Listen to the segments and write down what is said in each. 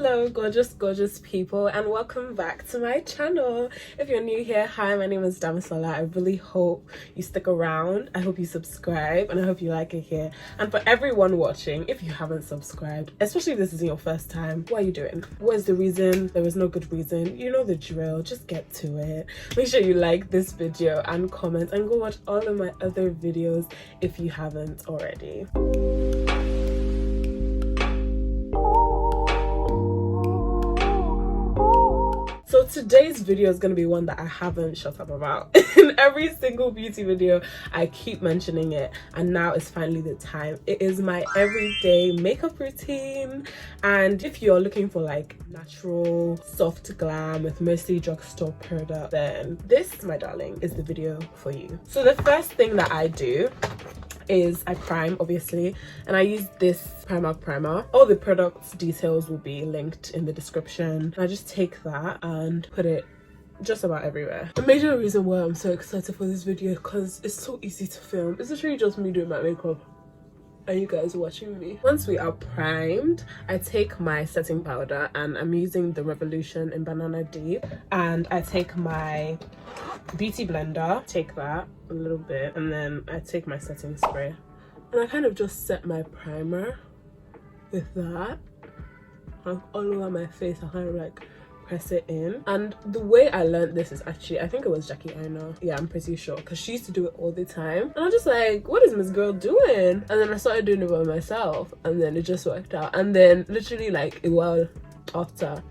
Hello gorgeous people, and welcome back to my channel. If you're new here, hi, my name is Damisola. I really hope you stick around. I hope you subscribe and I hope you like it here. And for everyone watching, if you haven't subscribed, especially if this isn't your first time, what are you doing? What is the reason? There is no good reason. You know the drill, just get to it. Make sure you like this video and comment and go watch all of my other videos if you haven't already. So today's video is going to be one that I haven't shut up about. In every single beauty video, I keep mentioning it, and now is finally the time. It is my everyday makeup routine, and if you're looking for like natural, soft glam with mostly drugstore product, then this, my darling, is the video for you. So the first thing that I do is I prime, obviously, and I use this primer. All the product details will be linked in the description. I just take that and put it just about everywhere. The major reason why I'm so excited for this video is because it's so easy to film. It's literally just me doing my makeup and you guys watching me. Once we are primed, I take my setting powder, and I'm using the Revolution in Banana Deep, and I take my beauty blender, take that a little bit, and then I take my setting spray and I kind of just set my primer with that, like all over my face. I kind of like press it in. And the way I learned this is actually, I think it was Jackie Aina, yeah, I'm pretty sure, because she used to do it all the time, and I'm just like, what is Miss Girl doing? And then I started doing it by myself, and then it just worked out. And then literally like a while after,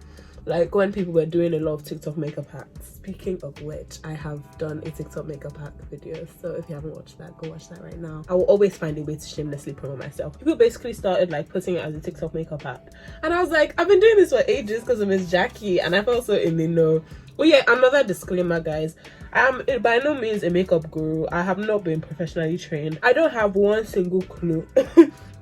like when people were doing a lot of TikTok makeup hacks, speaking of which, I have done a TikTok makeup hack video, so if you haven't watched that, go watch that right now. I will always find a way to shamelessly promote myself. People basically started like putting it as a TikTok makeup hack, and I was like, I've been doing this for ages because of Miss Jackie, and I felt so in the know. Well, yeah, another disclaimer, guys, I'm by no means a makeup guru. I have not been professionally trained. I don't have one single clue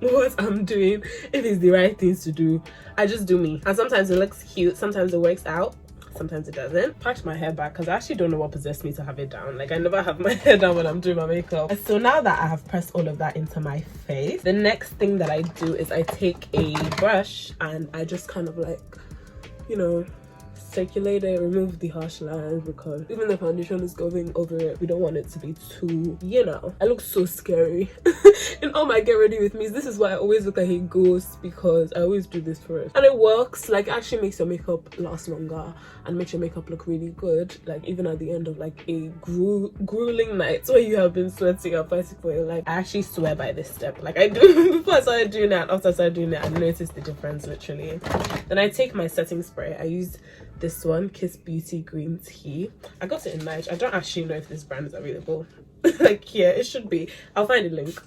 what I'm doing, if it's the right things to do. I just do me, and sometimes it looks cute, sometimes it works out, sometimes it doesn't. Patch my hair back because I actually don't know what possessed me to have it down. Like, I never have my hair down when I'm doing my makeup. And so now that I have pressed all of that into my face, the next thing that I do is I take a brush and I just kind of like, you know, circulate it, remove the harsh lines, because even the foundation is going over it, we don't want it to be too, you know. I look so scary in all my get ready with me. This is why I always look like a ghost, because I always do this first, and it works. Like, it actually makes your makeup last longer and makes your makeup look really good, like even at the end of like a grueling night where you have been sweating and fighting for your life. I actually swear by this step, like I do. Before I started doing it and after I started doing it, I noticed the difference, literally. Then I take my setting spray. I use this one, Kiss Beauty Green Tea. I got it in Niger. I don't actually know if this brand is available. Like, yeah, it should be. I'll find a link.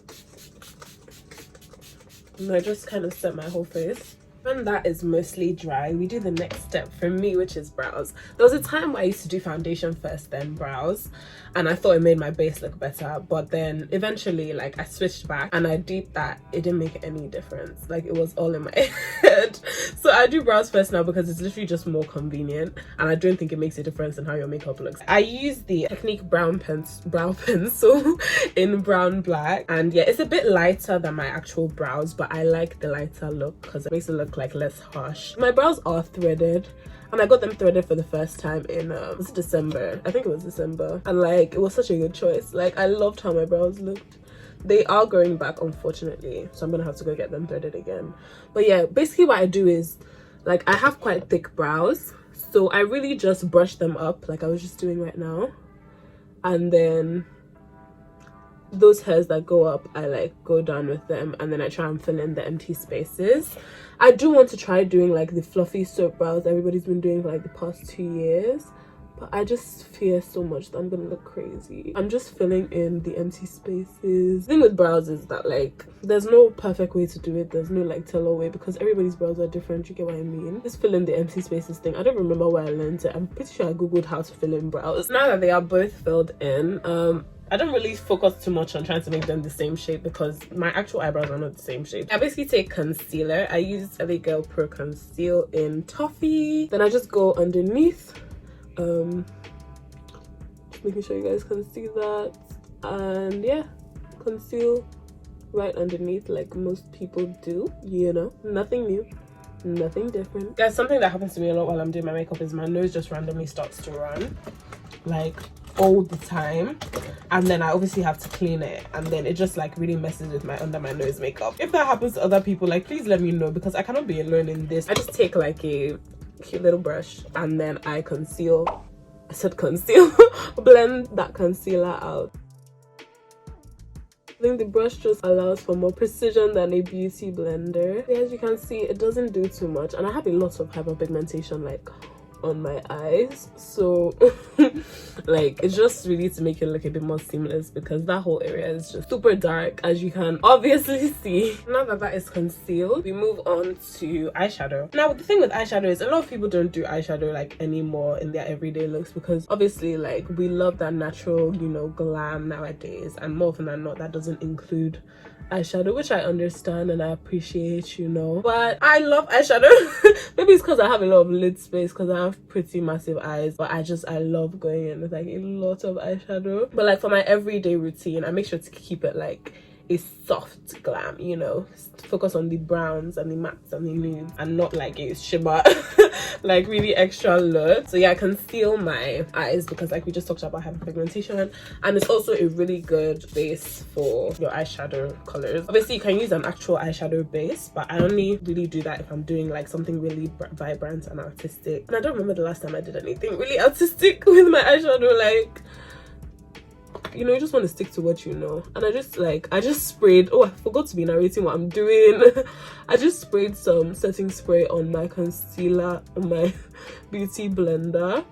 And I just kind of set my whole face. When that is mostly dry, we do the next step for me, which is brows. There was a time where I used to do foundation first, then brows, and I thought it made my base look better, but then eventually, like, I switched back and I deeped that. It didn't make any difference. Like, it was all in my head. So I do brows first now because it's literally just more convenient, and I don't think it makes a difference in how your makeup looks. I use the Technique brow pencil in brown black, and yeah, it's a bit lighter than my actual brows, but I like the lighter look because it makes it look like less harsh. My brows are threaded, and I got them threaded for the first time in was it December? I think it was December, and like it was such a good choice. Like, I loved how my brows looked. They are growing back, unfortunately, so I'm gonna have to go get them threaded again. But yeah, basically what I do is, like, I have quite thick brows, so I really just brush them up like I was just doing right now, and then those hairs that go up, I like go down with them, and then I try and fill in the empty spaces. I do want to try doing like the fluffy soap brows everybody's been doing for like the past 2 years, but I just fear so much that I'm gonna look crazy. I'm just filling in the empty spaces. The thing with brows is that, like, there's no perfect way to do it. There's no like tell-all way, because everybody's brows are different. You get what I mean? Just fill in the empty spaces thing. I don't remember where I learned it. I'm pretty sure I googled how to fill in brows. Now that they are both filled in, I don't really focus too much on trying to make them the same shape, because my actual eyebrows are not the same shape. I basically take concealer. I use LA Girl Pro Conceal in Toffee. Then I just go underneath, just making sure you guys can see that, and yeah, conceal right underneath like most people do, you know, nothing new. nothing different. Guys, something that happens to me a lot while I'm doing my makeup is my nose just randomly starts to run, like all the time, and then I obviously have to clean it, and then it just like really messes with my under my nose makeup. If that happens to other people, like please let me know, because I cannot be alone in this. I just take like a cute little brush and then I conceal, I said conceal, blend that concealer out. I think the brush just allows for more precision than a beauty blender. As you can see, it doesn't do too much, and I have a lot of hyperpigmentation like on my eyes, so like it's just really to make it look a bit more seamless, because that whole area is just super dark, as you can obviously see. Now that that is concealed, we move on to eyeshadow. Now the thing with eyeshadow is a lot of people don't do eyeshadow like anymore in their everyday looks, because obviously like we love that natural, you know, glam nowadays, and more often than not that doesn't include eyeshadow, which I understand and I appreciate, you know, but I love eyeshadow. Maybe it's because I have a lot of lid space, because I have pretty massive eyes, but I love going in with like a lot of eyeshadow. But like for my everyday routine, I make sure to keep it like a soft glam, you know, focus on the browns and the mattes and the nudes, and not like a shimmer like really extra look. So yeah, I conceal my eyes because like we just talked about hyperpigmentation, and it's also a really good base for your eyeshadow colors. Obviously you can use an actual eyeshadow base, but I only really do that if I'm doing like something really vibrant and artistic, and I don't remember the last time I did anything really artistic with my eyeshadow. Like, you know, you just want to stick to what you know. And I just sprayed, oh I forgot to be narrating what I'm doing. I just sprayed some setting spray on my concealer on my beauty blender,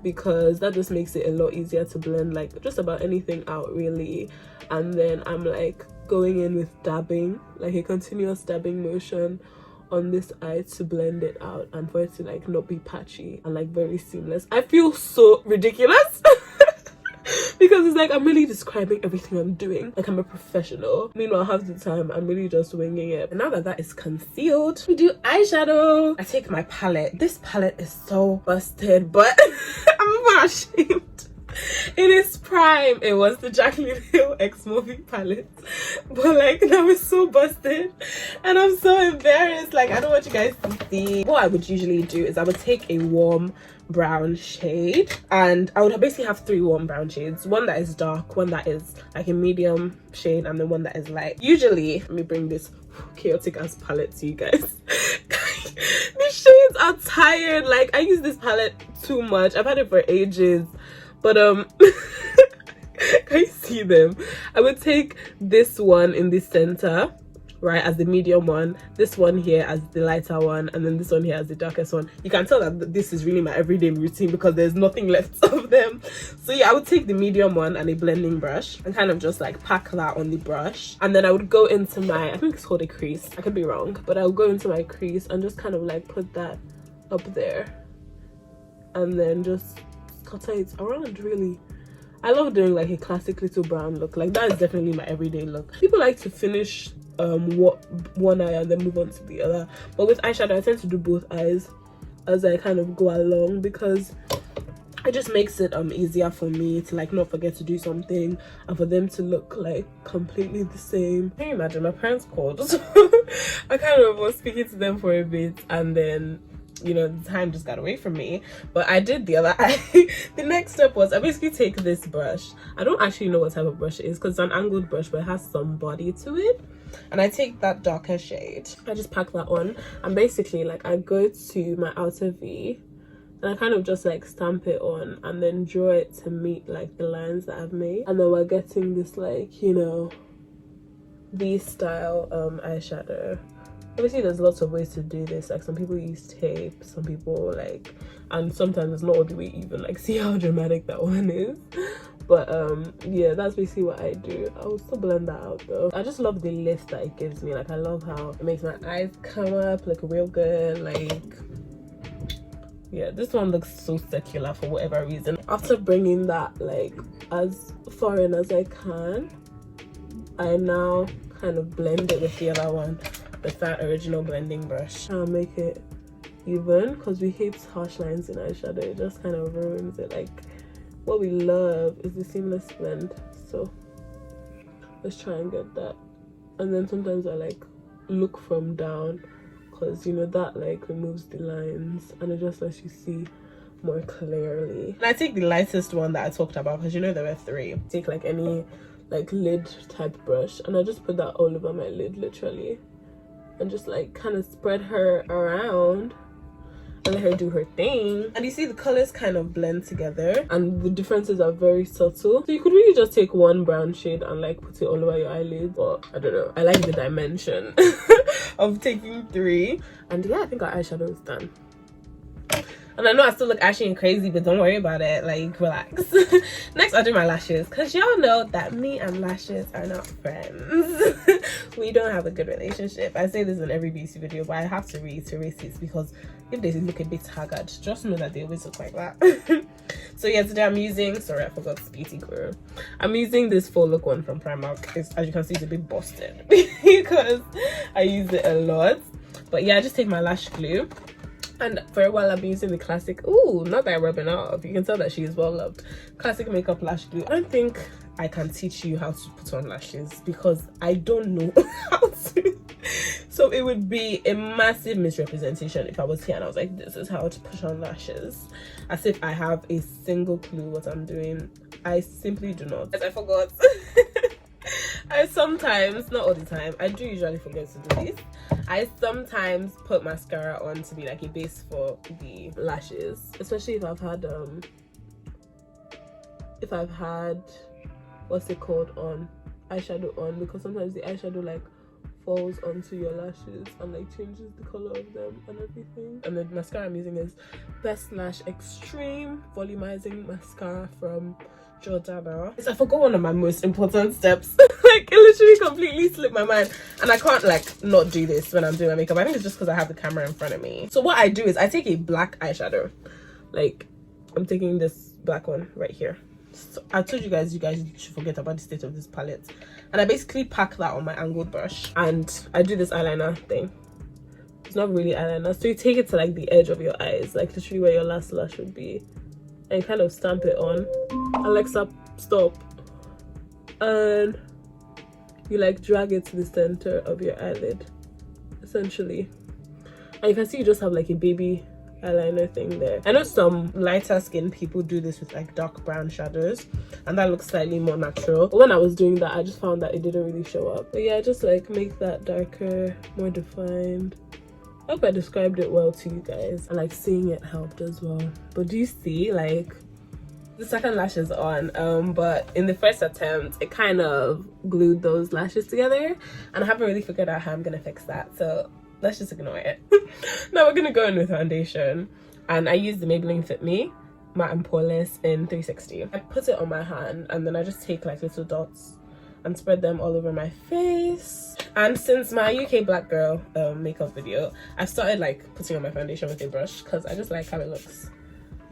because that just makes it a lot easier to blend like just about anything out really. And then I'm like going in with dabbing, like a continuous dabbing motion on this eye to blend it out, and for it to like not be patchy and like very seamless. I feel so ridiculous because it's like I'm really describing everything I'm doing like I'm a professional. Meanwhile, half the time I'm really just winging it. And now that that is concealed, we do eyeshadow. I take my palette. This palette is so busted, but I'm not ashamed. In its prime, it was the Jaclyn Hill X Movie palette, but like now it's so busted and I'm so embarrassed. Like I don't want you guys to see. What I would usually do is I would take a warm brown shade, and I would basically have 3 warm brown shades, one that is dark, one that is like a medium shade, and then one that is light. Usually, let me bring this chaotic ass palette to you guys. These shades are tired. Like I use this palette too much. I've had it for ages, but can you see them? I would take this one in the center, right, as the medium one, this one here as the lighter one, and then this one here as the darkest one. You can tell that this is really my everyday routine because there's nothing left of them. So yeah, I would take the medium one and a blending brush and kind of just like pack that on the brush, and then I would go into my, I think it's called a crease, I could be wrong, but I would go into my crease and just kind of like put that up there, and then just scatter it around really. I love doing like a classic little brown look. Like that is definitely my everyday look. People like to finish one eye and then move on to the other, but with eyeshadow I tend to do both eyes as I kind of go along, because it just makes it easier for me to like not forget to do something and for them to look like completely the same. Can you imagine? My parents called, so I kind of was speaking to them for a bit, and then you know the time just got away from me, but I did the other eye. The next step was I basically take this brush. I don't actually know what type of brush it is because it's an angled brush, but it has some body to it, and I take that darker shade. I just pack that on, and basically like I go to my outer V and I kind of just like stamp it on and then draw it to meet like the lines that I've made, and then we're getting this like, you know, V style eyeshadow. Obviously there's lots of ways to do this. Like some people use tape, some people like, and sometimes it's not all the way even. Like see how dramatic that one is. But yeah, that's basically what I do. I will still blend that out though. I just love the lift that it gives me. Like I love how it makes my eyes come up like real good. Like yeah, this one looks so circular for whatever reason. After bringing that like as far in as I can, I now kind of blend it with the other one, with that original blending brush. I'll make it even because we hate harsh lines in eyeshadow. It just kind of ruins it. Like what we love is the seamless blend, so let's try and get that. And then sometimes I like look from down because you know that like removes the lines and it just lets you see more clearly. And I take the lightest one that I talked about because you know there were 3. Take like any like lid type brush and I just put that all over my lid literally and just like kind of spread her around and let her do her thing. And you see the colors kind of blend together and the differences are very subtle, so you could really just take one brown shade and like put it all over your eyelid. But I don't know, I like the dimension of taking 3. And yeah, I think our eyeshadow is done. And I know I still look ashy and crazy, but don't worry about it, like relax. Next I'll do my lashes because y'all know that me and lashes are not friends. We don't have a good relationship. I say this in every beauty video, but I have to reiterate it because if they look a bit haggard, just know that they always look like that. So yeah, today I'm using, sorry I forgot Beauty Guru. I'm using this full look one from Primark. As you can see, it's a bit busted because I use it a lot. But yeah, I just take my lash glue. And for a while I've been using the classic, ooh, not that I'm rubbing off, you can tell that she is well loved, classic makeup lash glue. I don't think I can teach you how to put on lashes because I don't know how to. So it would be a massive misrepresentation if I was here and I was like, this is how to put on lashes, as if I have a single clue what I'm doing. I simply do not. As I forgot. I sometimes, not all the time, I do usually forget to do this. I sometimes put mascara on to be like a base for the lashes, especially if I've had what's it called, on eyeshadow on, because sometimes the eyeshadow like falls onto your lashes and like changes the color of them and everything. And the mascara I'm using is Best Lash Extreme Volumizing Mascara from Jordana. I forgot one of my most important steps. Like it literally completely slipped my mind and I can't like not do this when I'm doing my makeup. I think it's just because I have the camera in front of me. So what I do is I take a black eyeshadow, like I'm taking this black one right here. So I told you guys should forget about the state of this palette, and I basically pack that on my angled brush and I do this eyeliner thing. It's not really eyeliner, so you take it to like the edge of your eyes, like literally where your last lash would be, and you kind of stamp it on. Alexa, stop. And you like drag it to the center of your eyelid essentially, and you can see you just have like a baby eyeliner thing there. I know some lighter skinned people do this with like dark brown shadows and that looks slightly more natural, but when I was doing that I just found that it didn't really show up. But yeah, just like make that darker, more defined. I hope I described it well to you guys, and like seeing it helped as well. But do you see, like, the second lash is on, but in the first attempt it kind of glued those lashes together and I haven't really figured out how I'm gonna fix that, so let's just ignore it. Now we're gonna go in with foundation, and I use the Maybelline Fit Me Matte and Poreless in 360. I put it on my hand and then I just take like little dots and spread them all over my face. And since my UK Black Girl makeup video, I've started like putting on my foundation with a brush because I just like how it looks.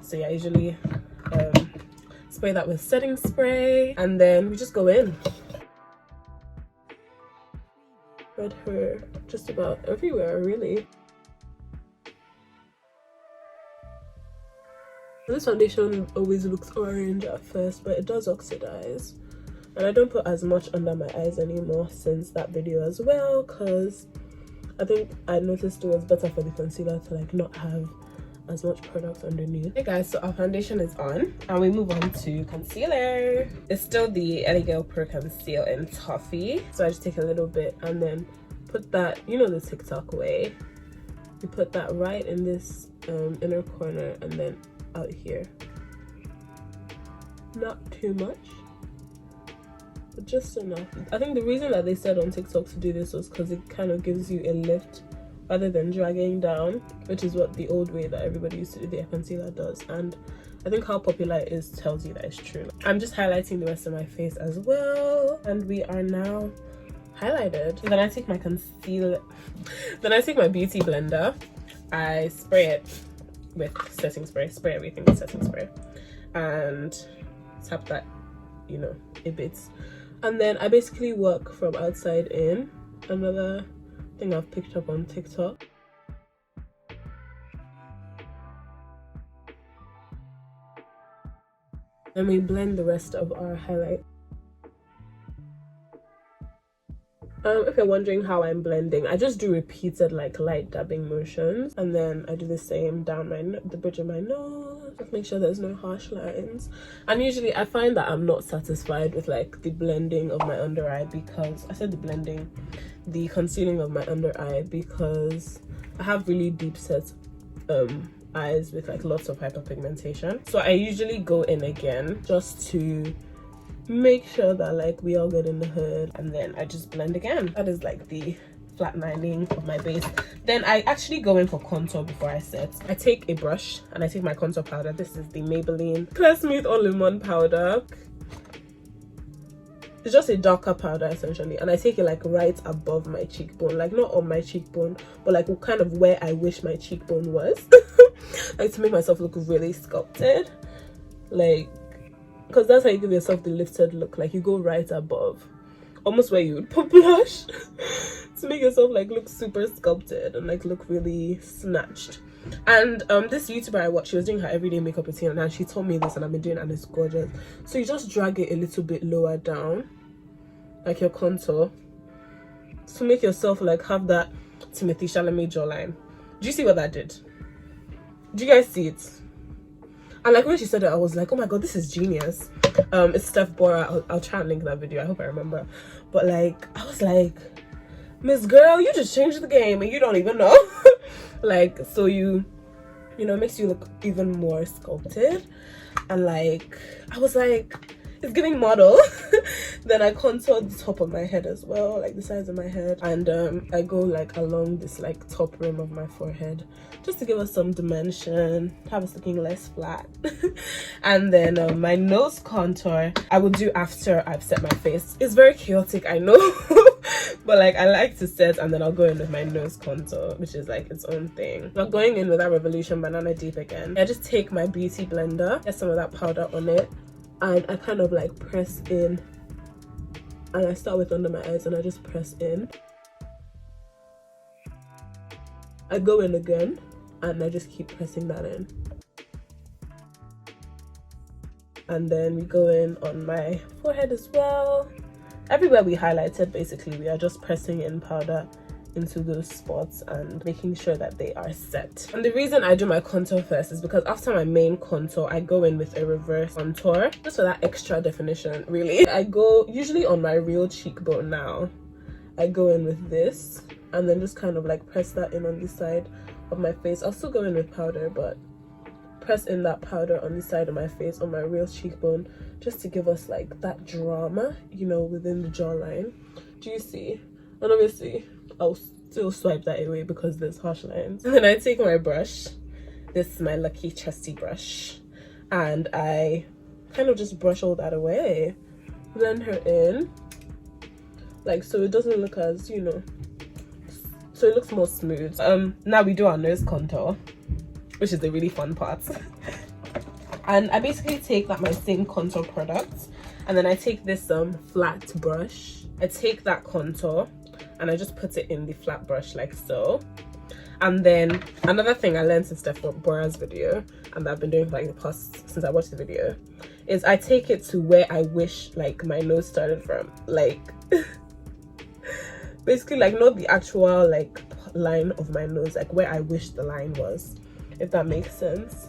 So yeah, I usually spray that with setting spray and then we just go in. Spread her just about everywhere really. This foundation always looks orange at first, but it does oxidize. And I don't put as much under my eyes anymore since that video as well, because I think I noticed it was better for the concealer to like not have as much product underneath. Hey guys, so our foundation is on and we move on to concealer. It's still the LA Girl Pro Conceal in Toffee. So I just take a little bit and then put that, you know, the TikTok way. You put that right in this inner corner and then out here. Not too much, but just enough. I think the reason that they said on TikTok to do this was because it kind of gives you a lift rather than dragging down, which is what the old way that everybody used to do their concealer does. And I think how popular it is tells you that it's true. I'm just highlighting the rest of my face as well, and we are now highlighted. Then I take my concealer, then I take my beauty blender, I spray it with setting spray, spray everything with setting spray, and tap that, you know, a bit. And then I basically work from outside in. Another thing I've picked up on TikTok. And we blend the rest of our highlight. If you're wondering how I'm blending, I just do repeated like light dabbing motions, and then I do the same down the bridge of my nose, just make sure there's no harsh lines. And usually I find that I'm not satisfied with like the blending of my under eye, because I said the concealing of my under eye, because I have really deep set eyes with like lots of hyperpigmentation. So I usually go in again just to make sure that like we all get in the hood, and then I just blend again. That is like the flatlining of my base. Then I actually go in for contour before I set. I take a brush and I take my contour powder. This is the Maybelline Clear Smooth All in One powder. It's just a darker powder essentially, and I take it like right above my cheekbone, like not on my cheekbone, but like kind of where I wish my cheekbone was. Like to make myself look really sculpted, like, because that's how you give yourself the lifted look. Like you go right above, almost where you would put blush, to make yourself like look super sculpted and like look really snatched. And this YouTuber I watched, she was doing her everyday makeup routine, and she told me this, and I've been doing it, and it's gorgeous. So you just drag it a little bit lower down, like your contour, to make yourself like have that Timothy Chalamet jawline. Do you see what that did? Do you guys see it? And like when she said it, I was like, oh my god, this is genius. It's Steph Bora. I'll try and link that video, I hope I remember. But like I was like, Miss Girl, you just changed the game and you don't even know. Like, so you know, it makes you look even more sculpted. And like I was like, it's giving model. Then I contoured the top of my head as well, like the sides of my head, and I go like along this like top rim of my forehead, just to give us some dimension, have us looking less flat. And then my nose contour I will do after I've set my face. It's very chaotic, I know. But like I like to set, and then I'll go in with my nose contour, which is like its own thing. I'm going in with that Revolution Banana Deep again. I just take my beauty blender, get some of that powder on it, and I kind of like press in, and I start with under my eyes and I just press in. I go in again and I just keep pressing that in. And then we go in on my forehead as well. Everywhere we highlighted, basically, we are just pressing in powder into those spots and making sure that they are set. And the reason I do my contour first is because after my main contour, I go in with a reverse contour, just for that extra definition, really. I go usually on my real cheekbone now. I go in with this and then just kind of like press that in on the side of my face. I'll still go in with powder, but press in that powder on the side of my face, on my real cheekbone, just to give us like that drama, you know, within the jawline. Do you see? And obviously I'll still swipe that away because there's harsh lines. And then I take my brush, this is my Lucky Trusty brush, and I kind of just brush all that away, blend her in, like so it doesn't look as, you know, so it looks more smooth. Now we do our nose contour, which is the really fun part. And I basically take my same contour product, and then I take this flat brush, I take that contour and I just put it in the flat brush like so. And then another thing I learned in Steph Bora's video, and that I've been doing for like the past, since I watched the video, is I take it to where I wish like my nose started from, like basically like not the actual like line of my nose, like where I wish the line was, if that makes sense.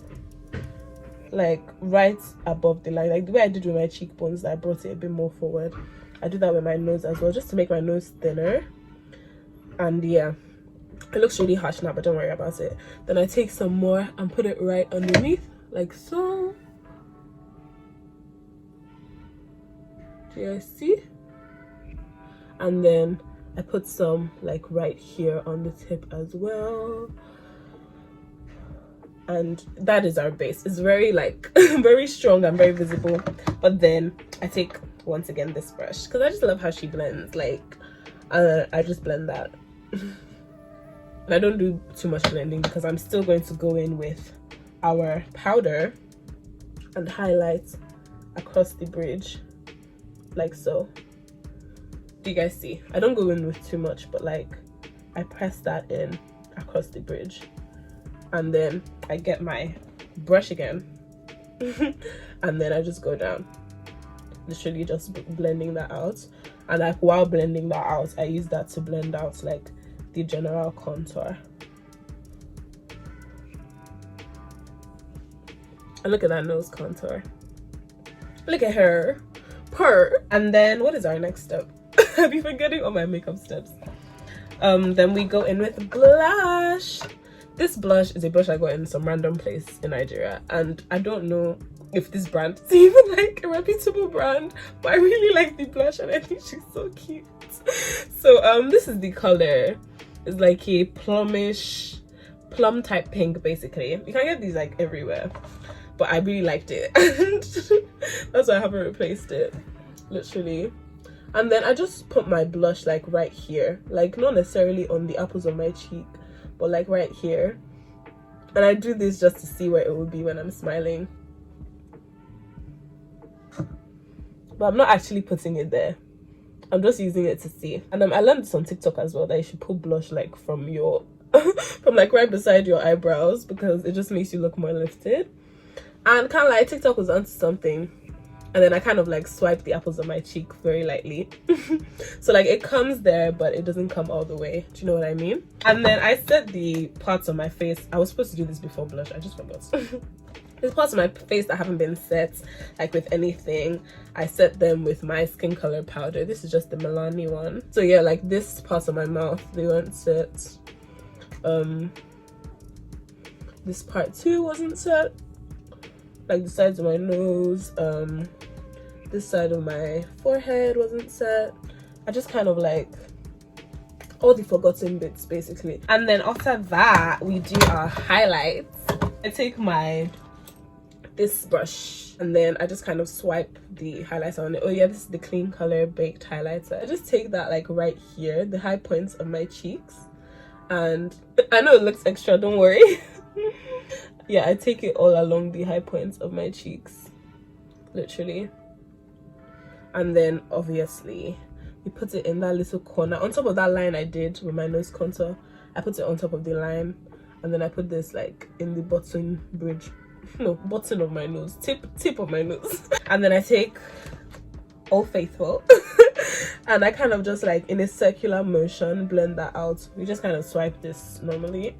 Like right above the line, like the way I did with my cheekbones, I brought it a bit more forward. I do that with my nose as well, just to make my nose thinner. And yeah, it looks really harsh now, but don't worry about it. Then I take some more and put it right underneath, like so. Do you guys see? And then I put some like right here on the tip as well. And that is our base. It's very like very strong and very visible. But then I take once again this brush because I just love how she blends, like I just blend that. And I don't do too much blending because I'm still going to go in with our powder and highlight across the bridge like so. Do you guys see? I don't go in with too much, but like I press that in across the bridge. And then I get my brush again and then I just go down literally just blending that out. And like while blending that out, I use that to blend out like the general contour. And look at that nose contour. Look at her. Purr. And then what is our next step? I've been forgetting all my makeup steps. Then we go in with blush. This blush is a blush I got in some random place in Nigeria, and I don't know if this brand is even like a reputable brand, but I really like the blush and I think she's so cute. So this is the color. It's like a plum type pink basically. You can get these like everywhere, but I really liked it and that's why I haven't replaced it, literally. And then I just put my blush like right here, like not necessarily on the apples of my cheek, but like right here. And I do this just to see where it will be when I'm smiling, but I'm not actually putting it there. I'm just using it to see. And I learned this on TikTok as well, that you should put blush like from your from like right beside your eyebrows, because it just makes you look more lifted. And kind of like TikTok was onto something, and then I kind of like swipe the apples of my cheek very lightly. So like it comes there, but it doesn't come all the way. Do you know what I mean? And then I set the parts of my face. I was supposed to do this before blush, I just forgot. There's parts of my face that haven't been set like with anything. I set them with my skin color powder. This is just the Milani one. So yeah, like this part of my mouth, they weren't set. This part too wasn't set. Like the sides of my nose, this side of my forehead wasn't set. I just kind of like all the forgotten bits basically. And then after that, we do our highlights. I take this brush and then I just kind of swipe the highlighter on it. Oh yeah, this is the Clean Color Baked highlighter. I just take that like right here, the high points of my cheeks, and I know it looks extra, don't worry. Yeah, I take it all along the high points of my cheeks, literally. And then obviously we put it in that little corner on top of that line I did with my nose contour. I put it on top of the line, and then I put this like in the bottom of my nose, tip of my nose. And then I take Old Faithful and I kind of just like in a circular motion blend that out. We just kind of swipe this normally,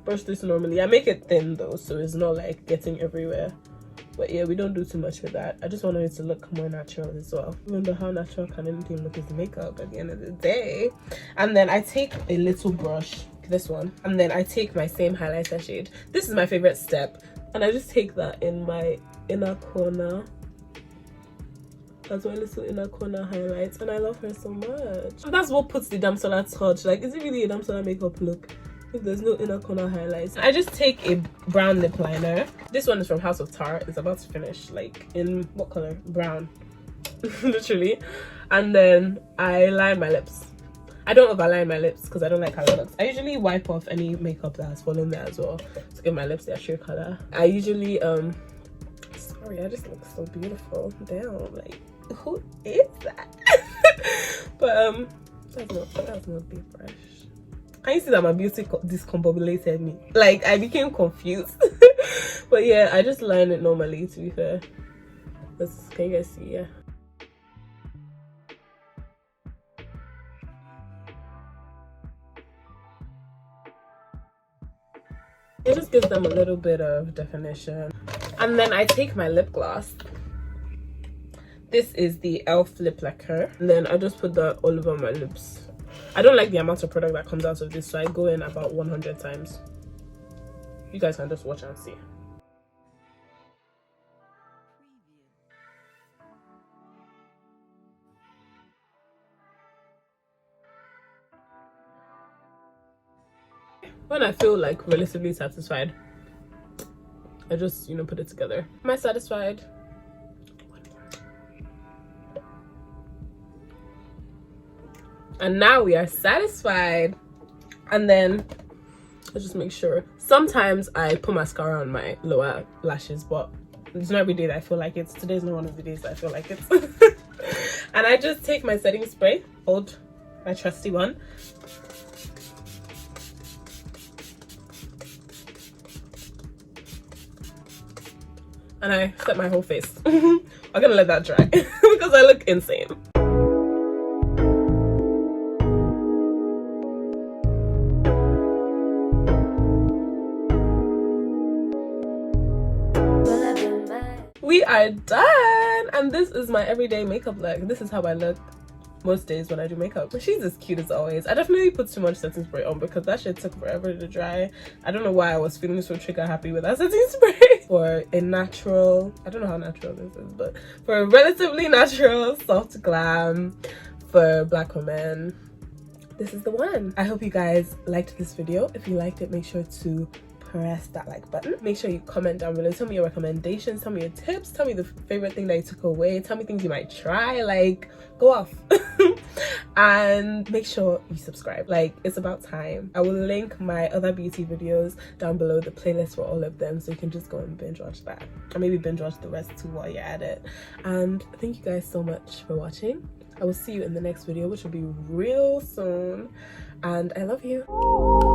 brush this normally. I make it thin though, so it's not like getting everywhere. But yeah, we don't do too much with that. I just wanted it to look more natural as well. Even though how natural can anything look is makeup at the end of the day. And then I take a little brush, this one, and then I take my same highlighter shade. This is my favorite step, and I just take that in my inner corner. That's my little inner corner highlights, and I love her so much. And that's what puts the damisola touch. Like, is it really a damisola makeup look if there's no inner corner highlights? I just take a brown lip liner. This one is from House of Tara. It's about to finish. Like, in what color? Brown. Literally. And then I line my lips. I don't overline my lips because I don't like how it looks. I usually wipe off any makeup that has fallen there as well to give my lips their true color. I usually sorry, I just look so beautiful. Damn, like, who is that? But that's not be fresh. Can you see that my beauty discombobulated me? Like, I became confused. But yeah, I just line it normally, to be fair. Can you guys see? Yeah. It just gives them a little bit of definition. And then I take my lip gloss. This is the e.l.f. lip lacquer, and then I just put that all over my lips. I don't like the amount of product that comes out of this, so I go in about 100 times. You guys can just watch and see. When I feel like relatively satisfied, I just, put it together. Am I satisfied? And now we are satisfied. And then let's just make sure. Sometimes I put mascara on my lower lashes, but it's not every day that I feel like it. Today's not one of the days that I feel like it. And I just take my setting spray, my trusty one. and I set my whole face. I'm gonna let that dry because I look insane. We are done, and this is my everyday makeup look. This is how I look most days when I do makeup. But she's as cute as always. I definitely put too much setting spray on because that shit took forever to dry. I don't know why I was feeling so trigger happy with that setting spray. For a natural, I don't know how natural this is, but for a relatively natural soft glam for black women, this is the one. I hope you guys liked this video. If you liked it, make sure to press that like button. Make sure you comment down below. Tell me your recommendations, tell me your tips, tell me the favorite thing that you took away, tell me things you might try, like go off. And make sure you subscribe, like it's about time. I will link my other beauty videos down below, the playlist for all of them, so you can just go and binge watch that, or maybe binge watch the rest too while you're at it. And thank you guys so much for watching. I will see you in the next video, which will be real soon, and I love you.